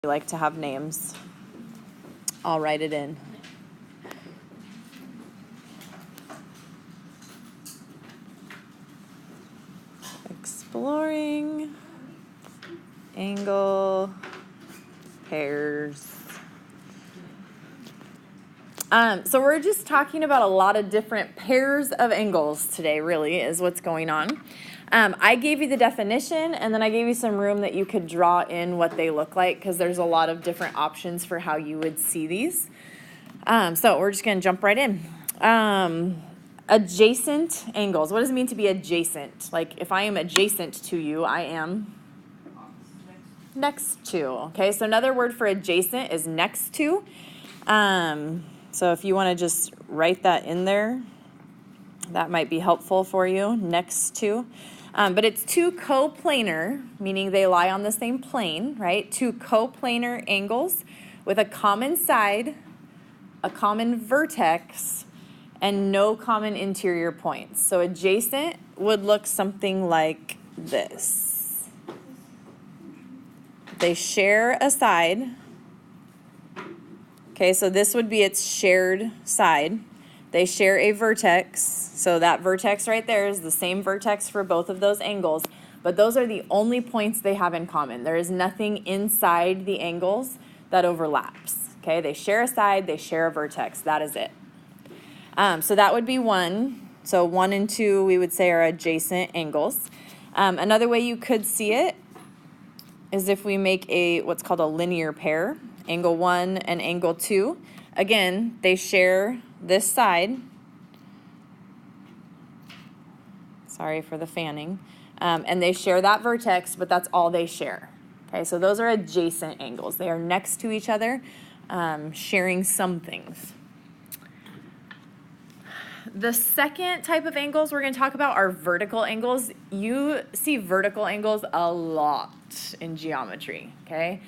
like to have names. I'll write it in. Exploring angle pairs. So we're just talking about a lot of different pairs of angles today, really, is what's going on. I gave you the definition, and then I gave you some room that you could draw in what they look like, because there's a lot of different options for how you would see these. So we're just going to jump right in. Adjacent angles. What does it mean to be adjacent? Like, if I am adjacent to you, I am next to. Okay, so another word for adjacent is next to. So if you want to just write that in there, that might be helpful for you, next to. But it's two coplanar, meaning they lie on the same plane, right? Two coplanar angles with a common side, a common vertex, and no common interior points. So adjacent would look something like this. They share a side. Okay, so this would be its shared side. They share a vertex, so that vertex right there is the same vertex for both of those angles, but those are the only points they have in common. There is nothing inside the angles that overlaps. Okay, they share a side, they share a vertex, that is it. So that would be one. So 1 and 2 we would say are adjacent angles. Another way you could see it is if we make what's called a linear pair. Angle 1 and angle 2. Again, they share this side. Sorry for the fanning. And they share that vertex, but that's all they share. Okay, so those are adjacent angles. They are next to each other, sharing some things. The second type of angles we're going to talk about are vertical angles. You see vertical angles a lot in geometry, okay?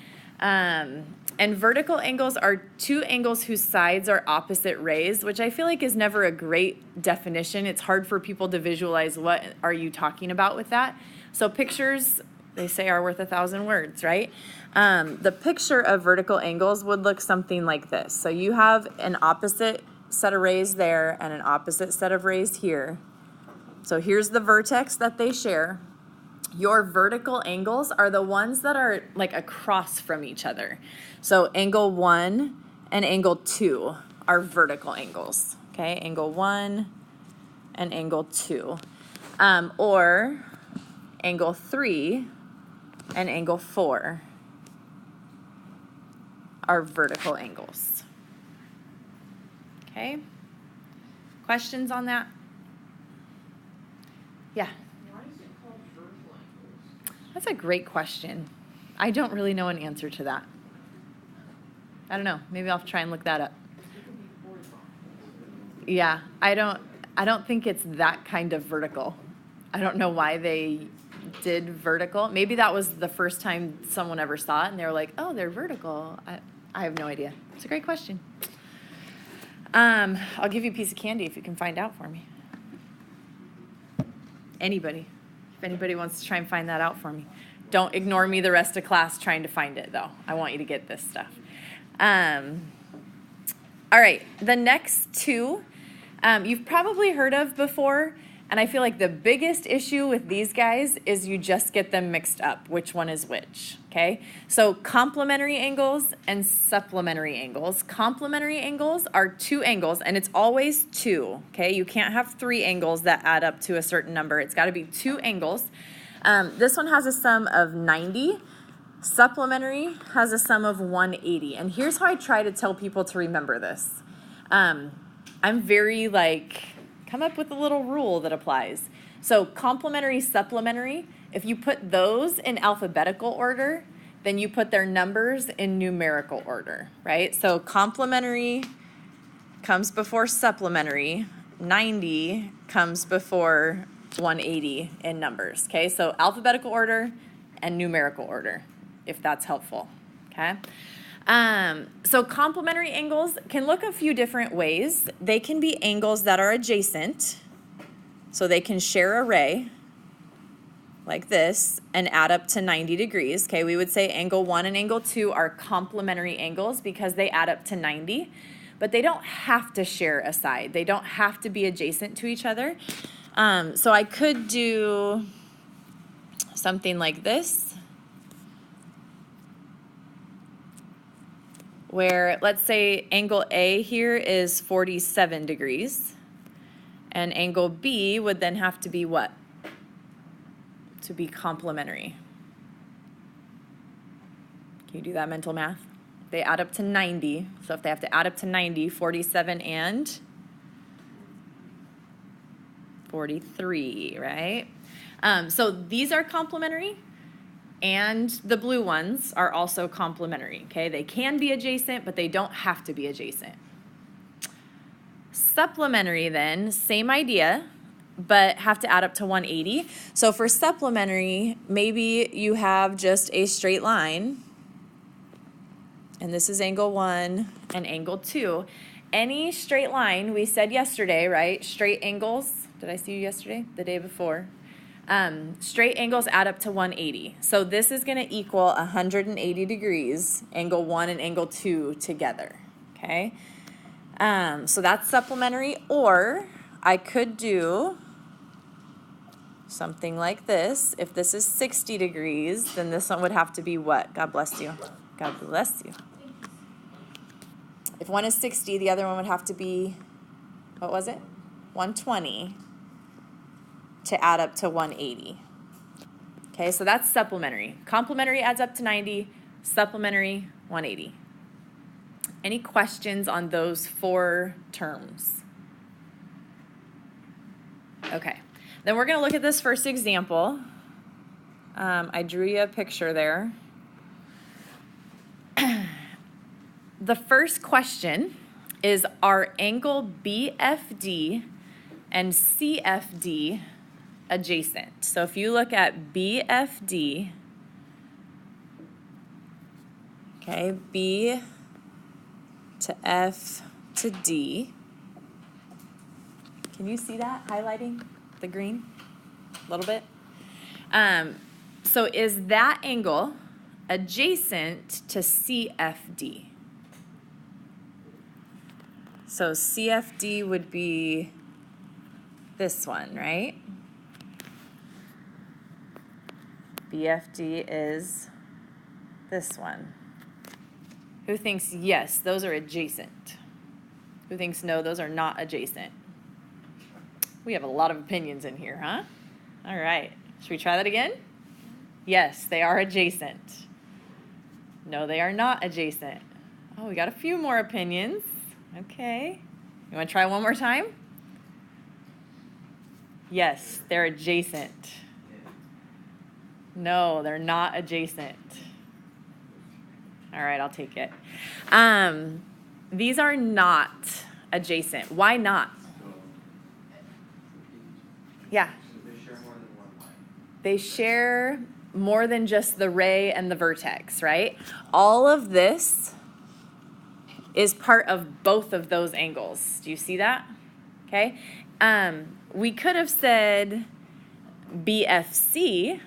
And vertical angles are two angles whose sides are opposite rays, which I feel like is never a great definition. It's hard for people to visualize what are you talking about with that. So pictures, they say, are worth 1,000 words, right? The picture of vertical angles would look something like this. So you have an opposite set of rays there and an opposite set of rays here. So here's the vertex that they share. Your vertical angles are the ones that are like across from each other. So angle 1 and angle 2 are vertical angles. Okay, angle 1 and angle 2. Or angle 3 and angle 4 are vertical angles. Okay, questions on that? Yeah. That's a great question. I don't really know an answer to that. I don't know. Maybe I'll try and look that up. Yeah, I don't think it's that kind of vertical. I don't know why they did vertical. Maybe that was the first time someone ever saw it and they were like, "Oh, they're vertical." I have no idea. It's a great question. I'll give you a piece of candy if you can find out for me. Anybody. If anybody wants to try and find that out for me. Don't ignore me the rest of class trying to find it, though. I want you to get this stuff. All right, the next two you've probably heard of before, and I feel like the biggest issue with these guys is you just get them mixed up, which one is which, okay? So complementary angles and supplementary angles. Complementary angles are two angles, and it's always two, okay? You can't have three angles that add up to a certain number. It's got to be two angles. This one has a sum of 90. Supplementary has a sum of 180. And here's how I try to tell people to remember this. I'm very come up with a little rule that applies. So complementary, supplementary, if you put those in alphabetical order, then you put their numbers in numerical order, right? So complementary comes before supplementary, 90 comes before 180 in numbers, okay? So alphabetical order and numerical order, if that's helpful, okay? So complementary angles can look a few different ways. They can be angles that are adjacent, so they can share a ray, like this and add up to 90 degrees, okay, we would say angle 1 and angle 2 are complementary angles because they add up to 90, but they don't have to share a side. They don't have to be adjacent to each other. So I could do something like this, where let's say angle A here is 47 degrees, and angle B would then have to be what? To be complementary. Can you do that mental math? They add up to 90, so if they have to add up to 90, 47 and 43, right? So these are complementary, and the blue ones are also complementary, okay? They can be adjacent, but they don't have to be adjacent. Supplementary then, same idea, but have to add up to 180. So for supplementary, maybe you have just a straight line, and this is angle 1 and angle 2. Any straight line, we said yesterday, right? Straight angles, did I see you yesterday? The day before. Straight angles add up to 180. So this is going to equal 180 degrees, angle 1 and angle 2 together, okay? So that's supplementary, or I could do something like this. If this is 60 degrees, then this one would have to be what? God bless you. God bless you. If one is 60, the other one would have to be, what was it? 120 to add up to 180. Okay, so that's supplementary. Complementary adds up to 90, supplementary 180. Any questions on those 4 terms? Okay, then we're going to look at this first example. I drew you a picture there. The first question is, are angle BFD and CFD adjacent? So if you look at BFD, okay, B to F to D. Can you see that highlighting the green a little bit? So is that angle adjacent to CFD? So CFD would be this one, right? BFD is this one. Who thinks yes, those are adjacent? Who thinks no, those are not adjacent? We have a lot of opinions in here, huh? All right, should we try that again? Yes, they are adjacent. No, they are not adjacent. Oh, we got a few more opinions. Okay, you want to try one more time? Yes, they're adjacent. No, they're not adjacent. All right, I'll take it. These are not adjacent. Why not? Yeah. They share more than just the ray and the vertex, right? All of this is part of both of those angles. Do you see that? Okay. We could have said BFC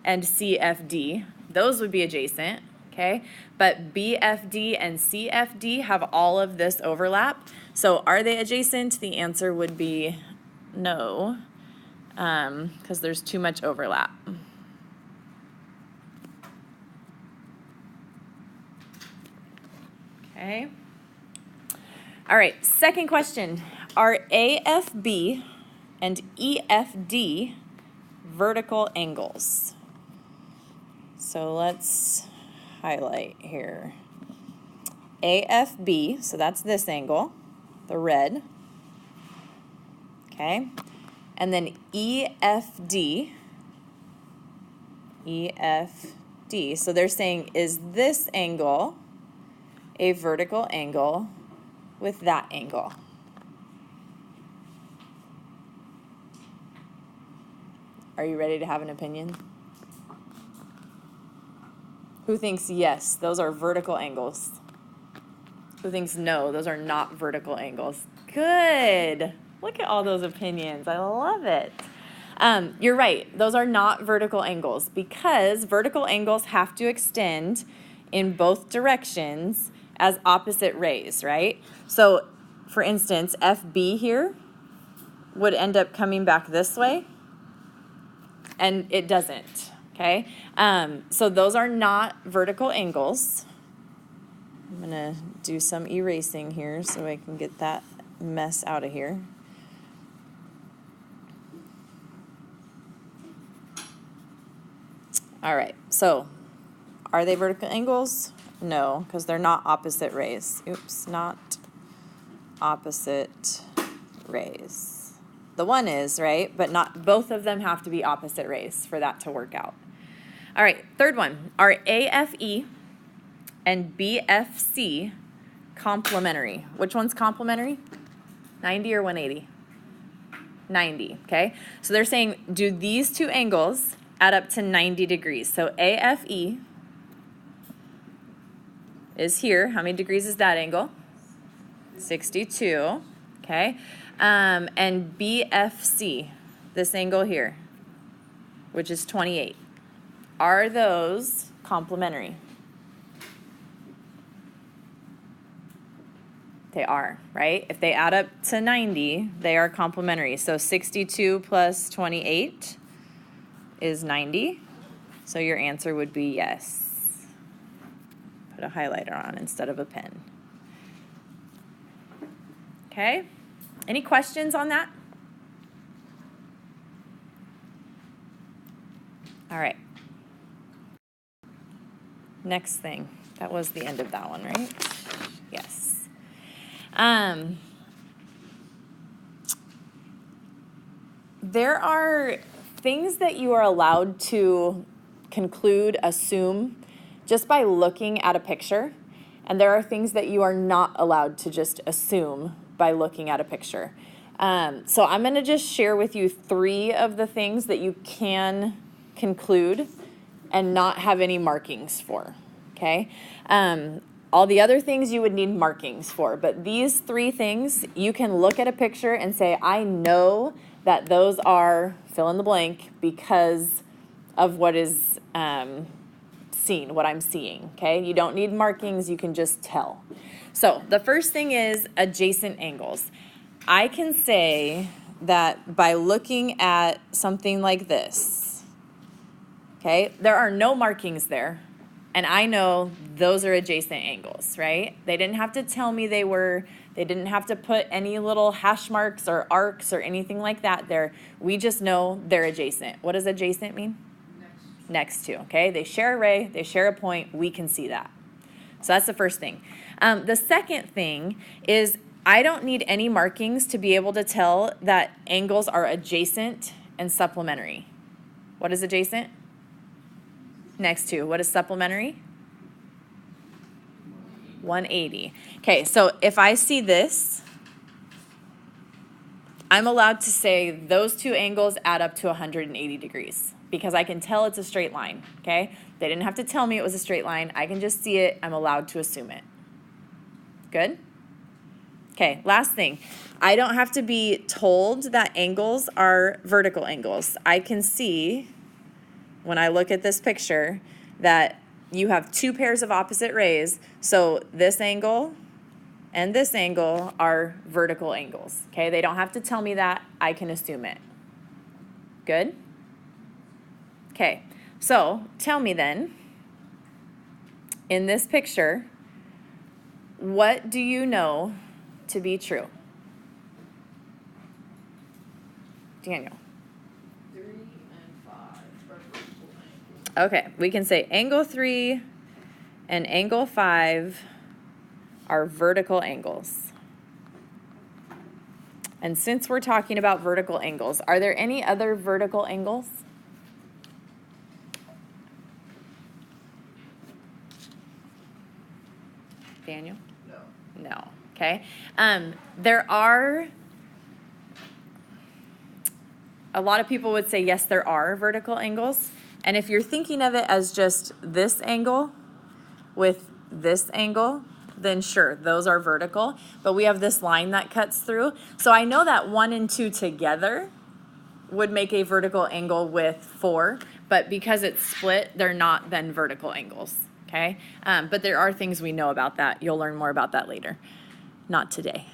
and CFD. Those would be adjacent, okay? But BFD and CFD have all of this overlap. So are they adjacent? The answer would be no, because there's too much overlap. Okay. All right, second question. Are AFB and EFD vertical angles? So let's highlight here. AFB, so that's this angle, the red. Okay. And then EFD. EFD. So they're saying, is this angle a vertical angle with that angle? Are you ready to have an opinion? Who thinks yes, those are vertical angles? Who thinks no, those are not vertical angles? Good. Look at all those opinions. I love it. You're right. Those are not vertical angles because vertical angles have to extend in both directions as opposite rays, right? So, for instance, FB here would end up coming back this way, and it doesn't, okay? So those are not vertical angles. I'm going to do some erasing here so I can get that mess out of here. All right, so are they vertical angles? No, because they're not opposite rays. Oops, not opposite rays. The one is, right? But not both of them have to be opposite rays for that to work out. All right, third one. Are AFE and BFC complementary? Which one's complementary? 90 or 180? 90, okay? So they're saying, do these two angles add up to 90 degrees? So AFE is here. How many degrees is that angle? 62, okay? And BFC, this angle here, which is 28. Are those complementary? They are, right? If they add up to 90, they are complementary. So 62 plus 28 is 90. So your answer would be yes. Put a highlighter on instead of a pen. Okay? Any questions on that? All right. Next thing. That was the end of that one, right? Yes. There are things that you are allowed to conclude, assume, just by looking at a picture. And there are things that you are not allowed to just assume by looking at a picture. So I'm going to just share with you 3 of the things that you can conclude and not have any markings for, okay? All the other things you would need markings for, but these 3 things, you can look at a picture and say, I know that those are fill in the blank because of what is seen, what I'm seeing, okay? You don't need markings, you can just tell. So the first thing is adjacent angles. I can say that by looking at something like this, okay, there are no markings there, and I know those are adjacent angles, right? They didn't have to tell me they were. They didn't have to put any little hash marks or arcs or anything like that there. We just know they're adjacent. What does adjacent mean? Next to, okay? They share a ray, they share a point, we can see that. So that's the first thing. The second thing is I don't need any markings to be able to tell that angles are adjacent and supplementary. What is adjacent? Next to. What is supplementary? 180. Okay, so if I see this, I'm allowed to say those 2 angles add up to 180 degrees because I can tell it's a straight line, okay? They didn't have to tell me it was a straight line. I can just see it. I'm allowed to assume it. Good? Okay, last thing. I don't have to be told that angles are vertical angles. I can see when I look at this picture that you have 2 pairs of opposite rays, so this angle and this angle are vertical angles, okay? They don't have to tell me that. I can assume it. Good? Okay, so tell me then, in this picture, what do you know to be true? Daniel. 3 and 5 are vertical angles. Okay, we can say angle 3 and angle 5 are vertical angles. And since we're talking about vertical angles, are there any other vertical angles? Daniel? No. No. Okay. There are, a lot of people would say, yes, there are vertical angles. And if you're thinking of it as just this angle with this angle, then sure, those are vertical. But we have this line that cuts through. So I know that 1 and 2 together would make a vertical angle with 4, but because it's split, they're not then vertical angles, okay? But there are things we know about that. You'll learn more about that later, not today.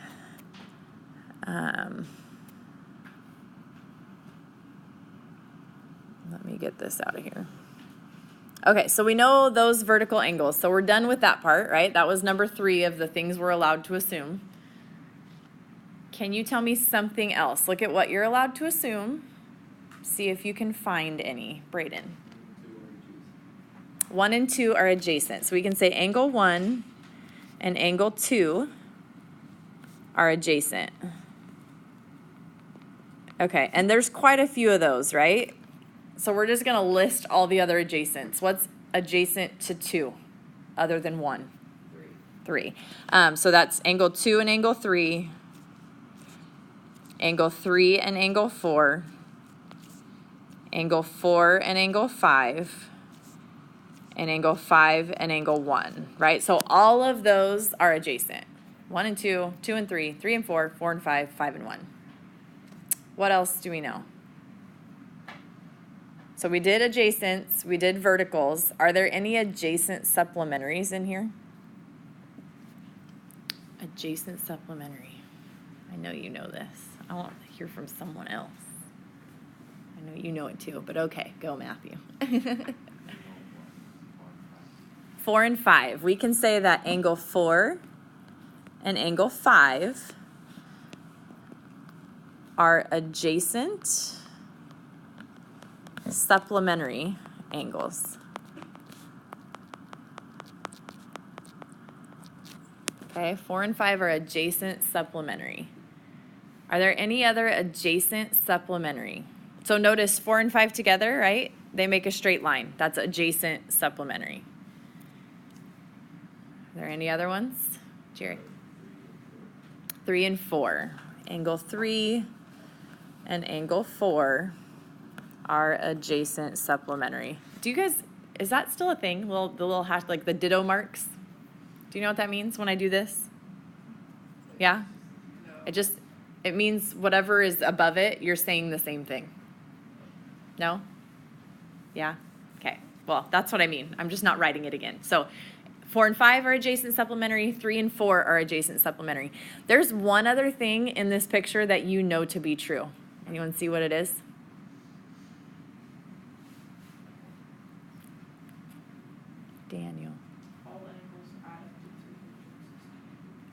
Let me get this out of here. Okay, so we know those vertical angles. So we're done with that part, right? That was number 3 of the things we're allowed to assume. Can you tell me something else? Look at what you're allowed to assume. See if you can find any. Brayden. 1 and 2 are adjacent. So we can say angle 1 and angle 2 are adjacent. Okay, and there's quite a few of those, right? So we're just going to list all the other adjacents. What's adjacent to 2 other than 1? 3. So that's angle 2 and angle 3, angle 3 and angle 4, angle 4 and angle 5, and angle 5 and angle 1, right? So all of those are adjacent. 1 and 2, 2 and 3, 3 and 4, 4 and 5, 5 and 1. What else do we know? So we did adjacents, we did verticals. Are there any adjacent supplementaries in here? Adjacent supplementary. I know you know this. I want to hear from someone else. I know you know it too, but okay, go Matthew. 4 and 5. We can say that angle 4 and angle 5 are adjacent supplementary angles. Okay, 4 and 5 are adjacent supplementary. Are there any other adjacent supplementary? So notice 4 and 5 together, right? They make a straight line. That's adjacent supplementary. Are there any other ones? Jerry. 3 and 4. Angle 3 and angle 4 are adjacent supplementary. Do you guys, is that still a thing? The little hash, like the ditto marks? Do you know what that means when I do this? Yeah? No. It means whatever is above it, you're saying the same thing. No? Yeah? Okay. Well, that's what I mean. I'm just not writing it again. So 4 and 5 are adjacent supplementary. 3 and 4 are adjacent supplementary. There's one other thing in this picture that you know to be true. Anyone see what it is? Daniel. All angles add up to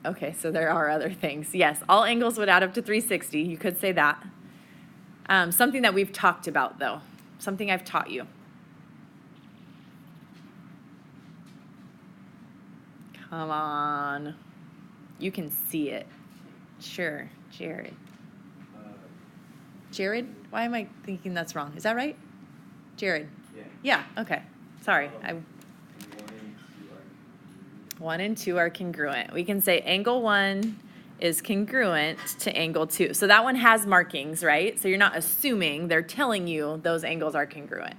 360. Okay, so there are other things. Yes, all angles would add up to 360. You could say that. Something that we've talked about, though. Something I've taught you. Come on. You can see it. Sure, Jared. Jared? Why am I thinking that's wrong? Is that right? Jared? Yeah. Yeah, okay. Sorry. 1 and 2 are congruent. We can say angle 1 is congruent to angle 2. So that one has markings, right? So you're not assuming, they're telling you those angles are congruent.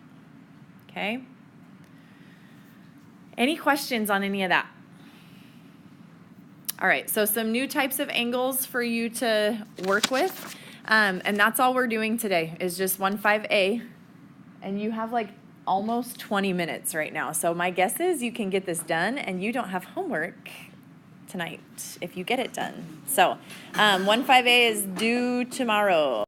Okay? Any questions on any of that? All right, so some new types of angles for you to work with. And that's all we're doing today is just 1-5A. And you have like almost 20 minutes right now. So my guess is you can get this done and you don't have homework tonight if you get it done. So 1-5A is due tomorrow.